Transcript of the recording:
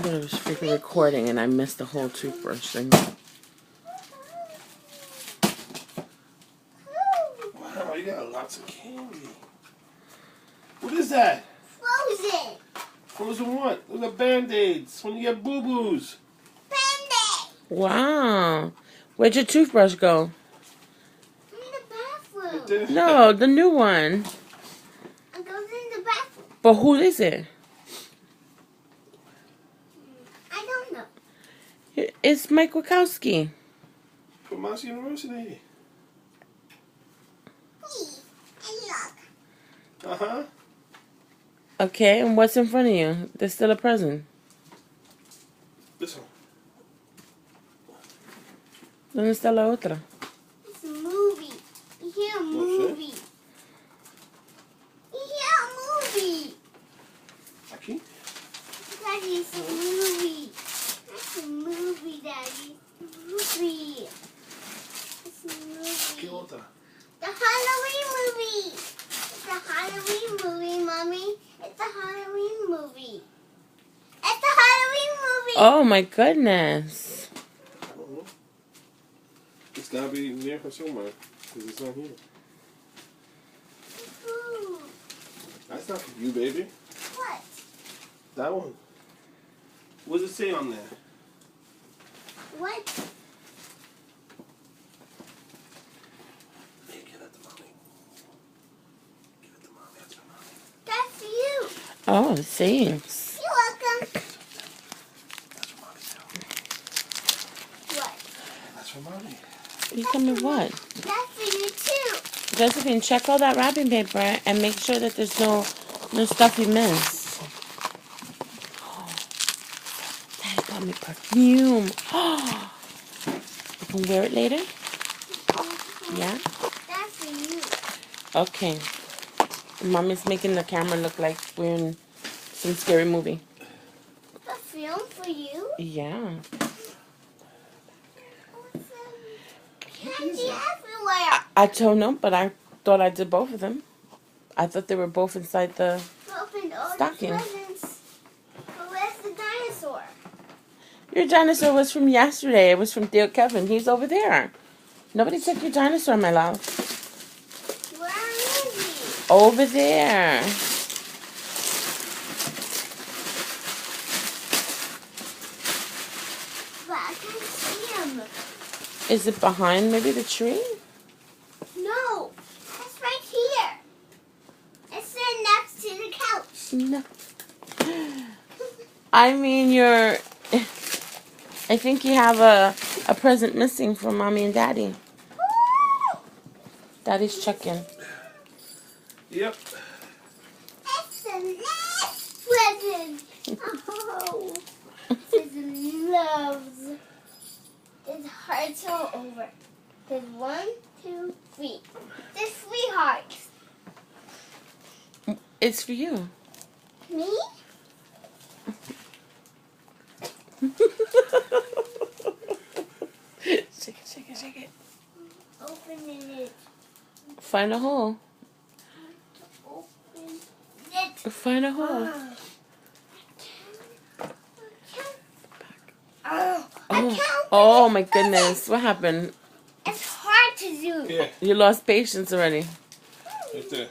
thought it was freaking recording and I missed the whole toothbrush thing. Wow, you got lots of candy. What is that? Frozen. Frozen what? Those are Band-Aids when you get boo-boos. Band-Aid. Wow. Where'd your toothbrush go? In the bathroom. Right there. No, the new one. It goes in the bathroom. But who is it? I don't know. It's Mike Wachowski. From Moss University. And look. Uh-huh. Okay, and what's in front of you? There's still a present. This one. ¿Dónde está la otra? It's a movie. You hear a movie. You hear a movie. Aquí? Daddy, it's a movie. It's a movie, Daddy. Movie. It's a ¿Qué movie. otra? The Halloween movie. It's a Halloween movie, Mommy. It's a Halloween movie. It's a Halloween movie. Oh my goodness. I don't know. It's gotta be near her somewhere, because it's not here. Ooh. That's not for you, baby. What? That one. What does it say on there? What? Hey, give that to mommy. Give it to mommy. That's for mommy. That's for you. Oh, thanks. You're welcome. That's for mommy too. What? That's for mommy. You tell me what? That's for you too. Josephine, check all that wrapping paper and make sure that there's no stuff you missed. Daddy got me perfume. You can wear it later? Yeah? That's for you. Okay. Mommy's making the camera look like we're in some scary movie. Perfume for you. Yeah. Candy everywhere. I don't know, but I thought I did both of them. I thought they were both inside the... Opened all Stocking. the presents. But where's the dinosaur? Your dinosaur was from yesterday. It was from Theo Kevin. He's over there. Nobody took your dinosaur, my love. Where is he? Over there. But I can't see him. Is it behind maybe the tree? No, it's right here. It's sitting next to the couch. No. I mean, you're... I think you have a present missing from Mommy and Daddy. Daddy's checking. Yep. It's the last present. Oh, his loves. His hearts all over. There's 1, 2, 3. There's 3 hearts. It's for you. Me? Shake it, shake it, shake it. Opening it. Find a hole. Open it. Find a hole. Oh my goodness. What happened? It's hard to do. Yeah. You lost patience already. Right there.